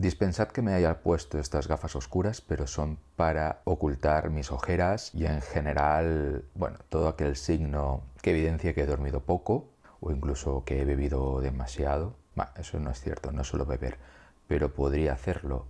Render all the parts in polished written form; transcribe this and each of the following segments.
Dispensad que me haya puesto estas gafas oscuras, pero son para ocultar mis ojeras y en general, bueno, todo aquel signo que evidencia que he dormido poco o incluso que he bebido demasiado. Eso no es cierto, no suelo beber, pero podría hacerlo.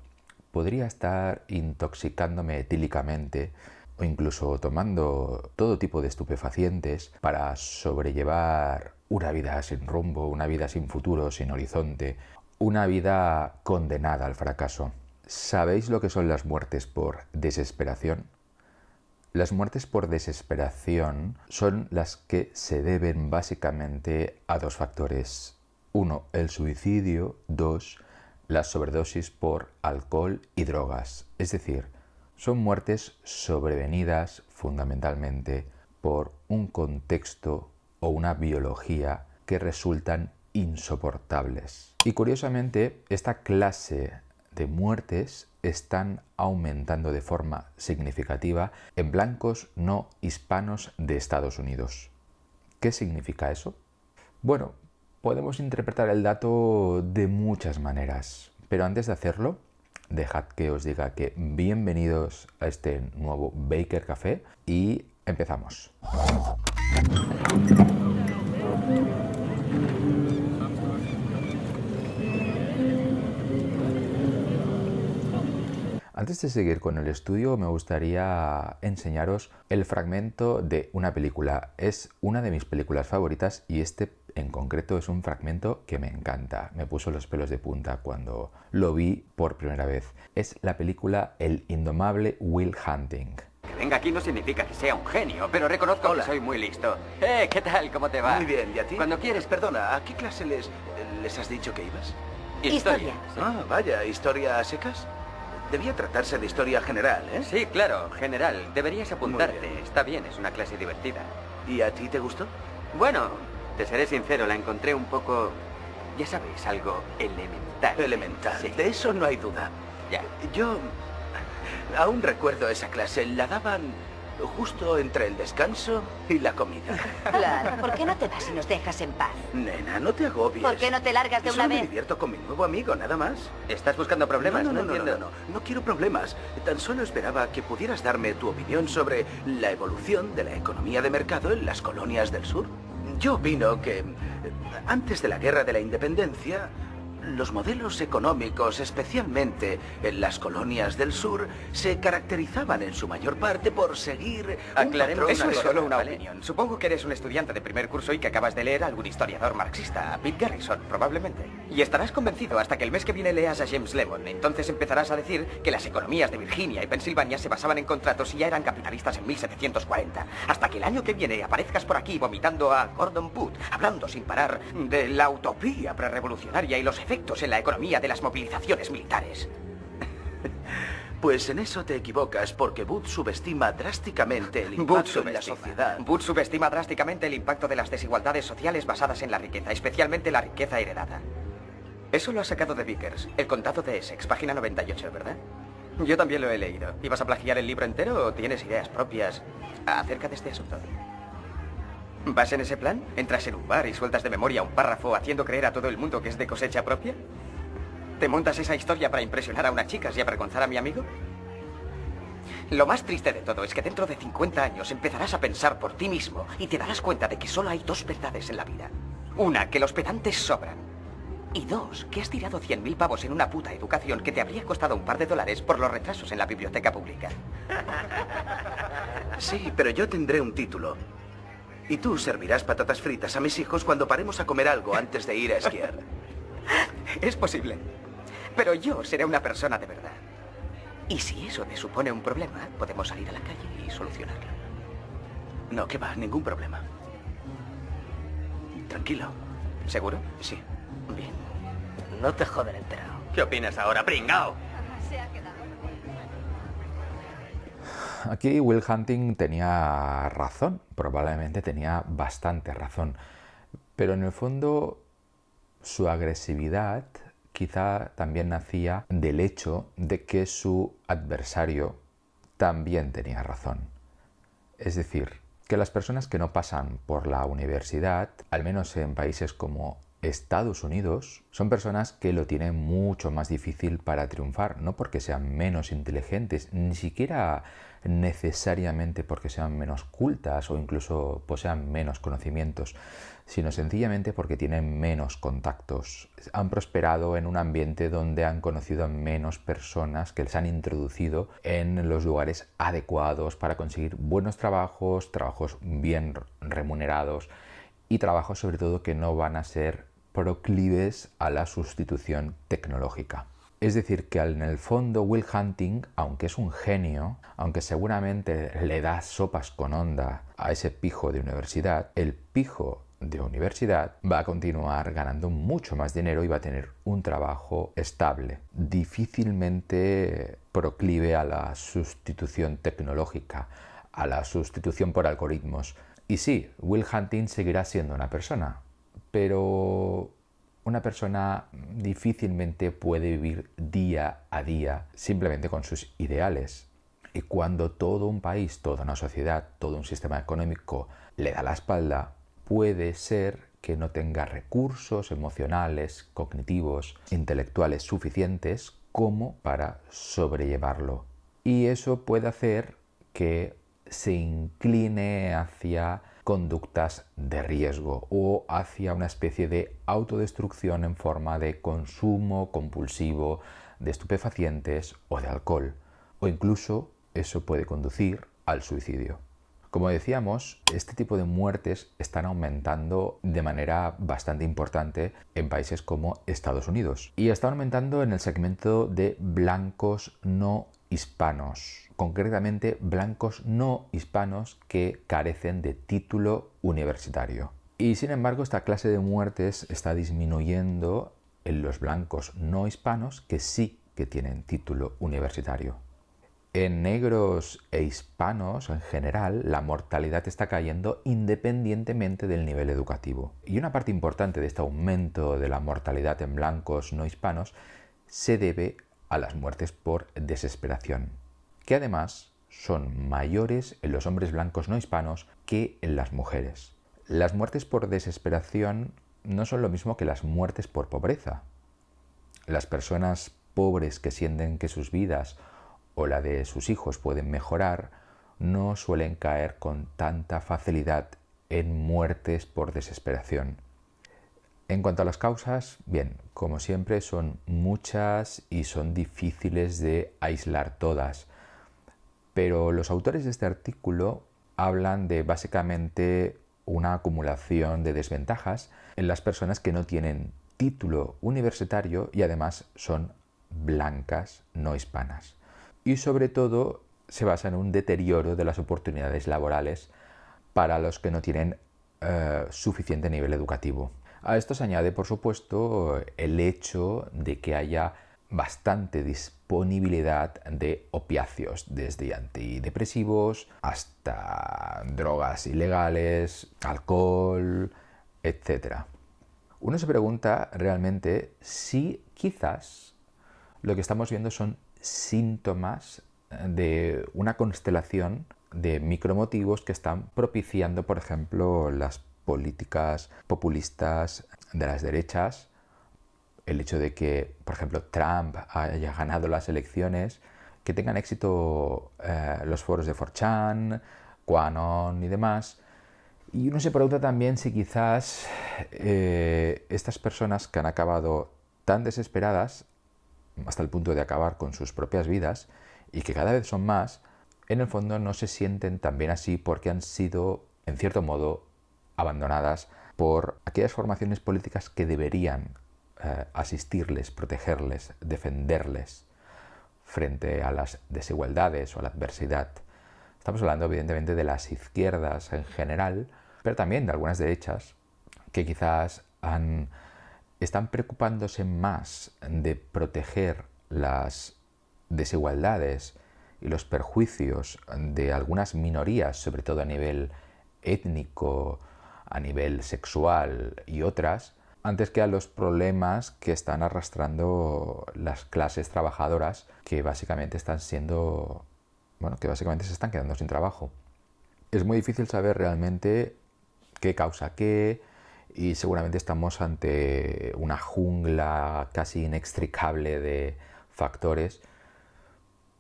Podría estar intoxicándome etílicamente o incluso tomando todo tipo de estupefacientes para sobrellevar una vida sin rumbo, una vida sin futuro, sin horizonte, una vida condenada al fracaso. ¿Sabéis lo que son las muertes por desesperación? Las muertes por desesperación son las que se deben básicamente a dos factores. Uno, el suicidio. Dos, la sobredosis por alcohol y drogas. Es decir, son muertes sobrevenidas fundamentalmente por un contexto o una biología que resultan insoportables. Y curiosamente, esta clase de muertes están aumentando de forma significativa en blancos no hispanos de Estados Unidos. ¿Qué significa eso? Bueno, podemos interpretar el dato de muchas maneras, pero antes de hacerlo, dejad que os diga que bienvenidos a este nuevo Baker Café y empezamos. Antes de seguir con el estudio, me gustaría enseñaros el fragmento de una película. Es una de mis películas favoritas y este en concreto es un fragmento que me encanta. Me puso los pelos de punta cuando lo vi por primera vez. Es la película El indomable Will Hunting. Que venga aquí no significa que sea un genio, pero reconozco que soy muy listo. ¿Qué tal? ¿Cómo te va? Muy bien, ¿y a ti? Cuando quieres, Perdona, ¿a qué clase les has dicho que ibas? Historia. Sí. Ah, vaya, ¿historia a secas? Debía tratarse de historia general, ¿eh? Sí, claro, general. Deberías apuntarte. Muy bien. Está bien, es una clase divertida. ¿Y a ti te gustó? Bueno, te seré sincero, la encontré un poco, ya sabéis, algo elemental. Elemental, Sí. de eso no hay duda. Ya. Yo aún recuerdo esa clase. La daban justo entre el descanso y la comida. Claro, ¿por qué no te vas y nos dejas en paz? Nena, no te agobies. ¿Por qué no te largas de Solo una me vez? divierto con mi nuevo amigo, nada más. ¿Estás buscando problemas? No entiendo. No quiero problemas. Tan solo esperaba que pudieras darme tu opinión sobre la evolución de la economía de mercado en las colonias del sur. Yo opino que antes de la Guerra de la Independencia, los modelos económicos, especialmente en las colonias del sur, se caracterizaban en su mayor parte por seguir un Aclaremos, patrón eso es solo una ¿vale? opinión. Supongo que eres un estudiante de primer curso y que acabas de leer a algún historiador marxista, a Pete Garrison, probablemente. Y estarás convencido hasta que el mes que viene leas a James Lemon. Entonces empezarás a decir que las economías de Virginia y Pensilvania se basaban en contratos y ya eran capitalistas en 1740. Hasta que el año que viene aparezcas por aquí vomitando a Gordon Booth, hablando sin parar de la utopía prerevolucionaria y los efectos en la economía de las movilizaciones militares. Pues en eso te equivocas, porque Booth subestima drásticamente el impacto en la sociedad. Booth subestima drásticamente el impacto de las desigualdades sociales basadas en la riqueza, especialmente la riqueza heredada. Eso lo has sacado de Vickers, El Condado de Essex, página 98, ¿verdad? Yo también lo he leído. ¿Ibas a plagiar el libro entero o tienes ideas propias acerca de este asunto? ¿Vas en ese plan? ¿Entras en un bar y sueltas de memoria un párrafo haciendo creer a todo el mundo que es de cosecha propia? ¿Te montas esa historia para impresionar a unas chicas y avergonzar a mi amigo? Lo más triste de todo es que dentro de 50 años empezarás a pensar por ti mismo y te darás cuenta de que solo hay dos verdades en la vida. Una, que los pedantes sobran. Y dos, que has tirado 100.000 pavos en una puta educación que te habría costado un par de dólares por los retrasos en la biblioteca pública. Sí, pero yo tendré un título. Y tú servirás patatas fritas a mis hijos cuando paremos a comer algo antes de ir a esquiar. Es posible. Pero yo seré una persona de verdad. Y si eso te supone un problema, podemos salir a la calle y solucionarlo. No, que va, ningún problema. Tranquilo. ¿Seguro? Sí. Bien. No te joden enterado. ¿Qué opinas ahora, pringao? Se ha quedado. Aquí Will Hunting tenía razón, probablemente tenía bastante razón, pero en el fondo su agresividad quizá también nacía del hecho de que su adversario también tenía razón. Es decir, que las personas que no pasan por la universidad, al menos en países como Estados Unidos son personas que lo tienen mucho más difícil para triunfar, no porque sean menos inteligentes, ni siquiera necesariamente porque sean menos cultas o incluso posean menos conocimientos, sino sencillamente porque tienen menos contactos. Han prosperado en un ambiente donde han conocido a menos personas que les han introducido en los lugares adecuados para conseguir buenos trabajos, trabajos bien remunerados y trabajos sobre todo que no van a ser proclives a la sustitución tecnológica. Es decir, que en el fondo Will Hunting, aunque es un genio, aunque seguramente le da sopas con onda a ese pijo de universidad, el pijo de universidad va a continuar ganando mucho más dinero y va a tener un trabajo estable, difícilmente proclive a la sustitución tecnológica, a la sustitución por algoritmos. Y sí, Will Hunting seguirá siendo una persona, pero una persona difícilmente puede vivir día a día simplemente con sus ideales. Y cuando todo un país, toda una sociedad, todo un sistema económico le da la espalda, puede ser que no tenga recursos emocionales, cognitivos, intelectuales suficientes como para sobrellevarlo. Y eso puede hacer que se incline hacia conductas de riesgo o hacia una especie de autodestrucción en forma de consumo compulsivo de estupefacientes o de alcohol, o incluso eso puede conducir al suicidio. Como decíamos, este tipo de muertes están aumentando de manera bastante importante en países como Estados Unidos y están aumentando en el segmento de blancos no hispanos, concretamente blancos no hispanos que carecen de título universitario. Y sin embargo, esta clase de muertes está disminuyendo en los blancos no hispanos que sí que tienen título universitario. En negros e hispanos en general, la mortalidad está cayendo independientemente del nivel educativo. Y una parte importante de este aumento de la mortalidad en blancos no hispanos se debe a las muertes por desesperación, que además son mayores en los hombres blancos no hispanos que en las mujeres. Las muertes por desesperación no son lo mismo que las muertes por pobreza. Las personas pobres que sienten que sus vidas o la de sus hijos pueden mejorar no suelen caer con tanta facilidad en muertes por desesperación. En cuanto a las causas, bien, como siempre son muchas y son difíciles de aislar todas, pero los autores de este artículo hablan de básicamente una acumulación de desventajas en las personas que no tienen título universitario y además son blancas no hispanas. Y sobre todo se basa en un deterioro de las oportunidades laborales para los que no tienen suficiente nivel educativo. A esto se añade, por supuesto, el hecho de que haya bastante disponibilidad de opiáceos, desde antidepresivos hasta drogas ilegales, alcohol, etc. Uno se pregunta realmente si quizás lo que estamos viendo son síntomas de una constelación de micromotivos que están propiciando, por ejemplo, las políticas populistas de las derechas, el hecho de que, por ejemplo, Trump haya ganado las elecciones, que tengan éxito los foros de 4chan, QAnon y demás. Y uno se pregunta también si quizás estas personas que han acabado tan desesperadas hasta el punto de acabar con sus propias vidas y que cada vez son más, en el fondo no se sienten tan bien así porque han sido, en cierto modo, abandonadas por aquellas formaciones políticas que deberían asistirles, protegerles, defenderles frente a las desigualdades o a la adversidad. Estamos hablando evidentemente de las izquierdas en general, pero también de algunas derechas que quizás están preocupándose más de proteger las desigualdades y los perjuicios de algunas minorías, sobre todo a nivel étnico, a nivel sexual y otras, antes que a los problemas que están arrastrando las clases trabajadoras que básicamente están siendo, que básicamente se están quedando sin trabajo. Es muy difícil saber realmente qué causa qué y seguramente estamos ante una jungla casi inextricable de factores.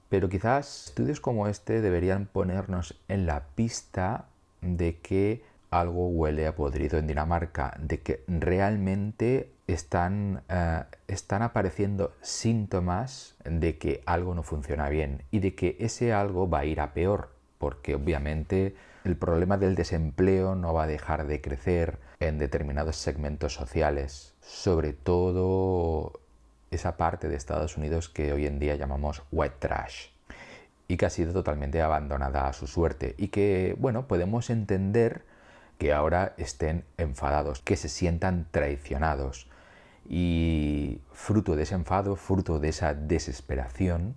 Pero quizás estudios como este deberían ponernos en la pista de que algo huele a podrido en Dinamarca, de que realmente están apareciendo síntomas de que algo no funciona bien y de que ese algo va a ir a peor, porque obviamente el problema del desempleo no va a dejar de crecer en determinados segmentos sociales, sobre todo esa parte de Estados Unidos que hoy en día llamamos white trash y que ha sido totalmente abandonada a su suerte y que, bueno, podemos entender que ahora estén enfadados, que se sientan traicionados y fruto de ese enfado, fruto de esa desesperación,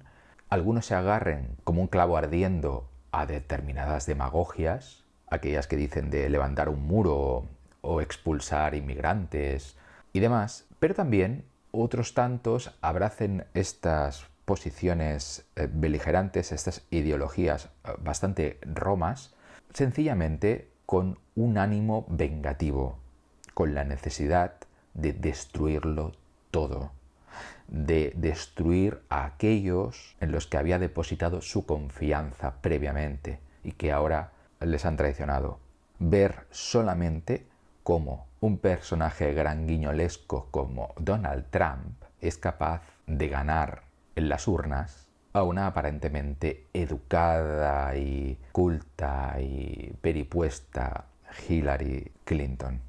algunos se agarren como un clavo ardiendo a determinadas demagogias, aquellas que dicen de levantar un muro o expulsar inmigrantes y demás, pero también otros tantos abracen estas posiciones beligerantes, estas ideologías bastante romas, sencillamente con un ánimo vengativo, con la necesidad de destruirlo todo, de destruir a aquellos en los que había depositado su confianza previamente y que ahora les han traicionado. Ver solamente cómo un personaje granguiñolesco como Donald Trump es capaz de ganar en las urnas a una aparentemente educada y culta y peripuesta Hillary Clinton.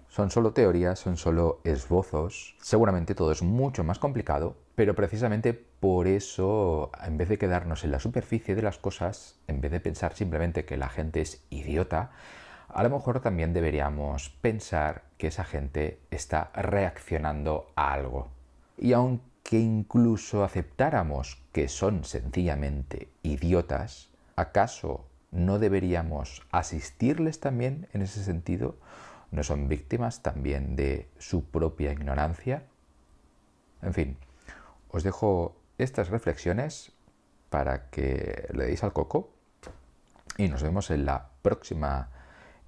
Son solo teorías, son solo esbozos. Seguramente todo es mucho más complicado, pero precisamente por eso, en vez de quedarnos en la superficie de las cosas, en vez de pensar simplemente que la gente es idiota, a lo mejor también deberíamos pensar que esa gente está reaccionando a algo. Y aunque incluso aceptáramos que son sencillamente idiotas, ¿acaso no deberíamos asistirles también en ese sentido? ¿No son víctimas también de su propia ignorancia? En fin, os dejo estas reflexiones para que le deis al coco y nos vemos en la próxima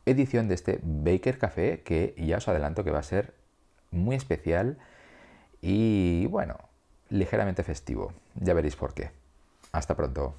edición de este Baker Café, que ya os adelanto que va a ser muy especial y, bueno, ligeramente festivo. Ya veréis por qué. Hasta pronto.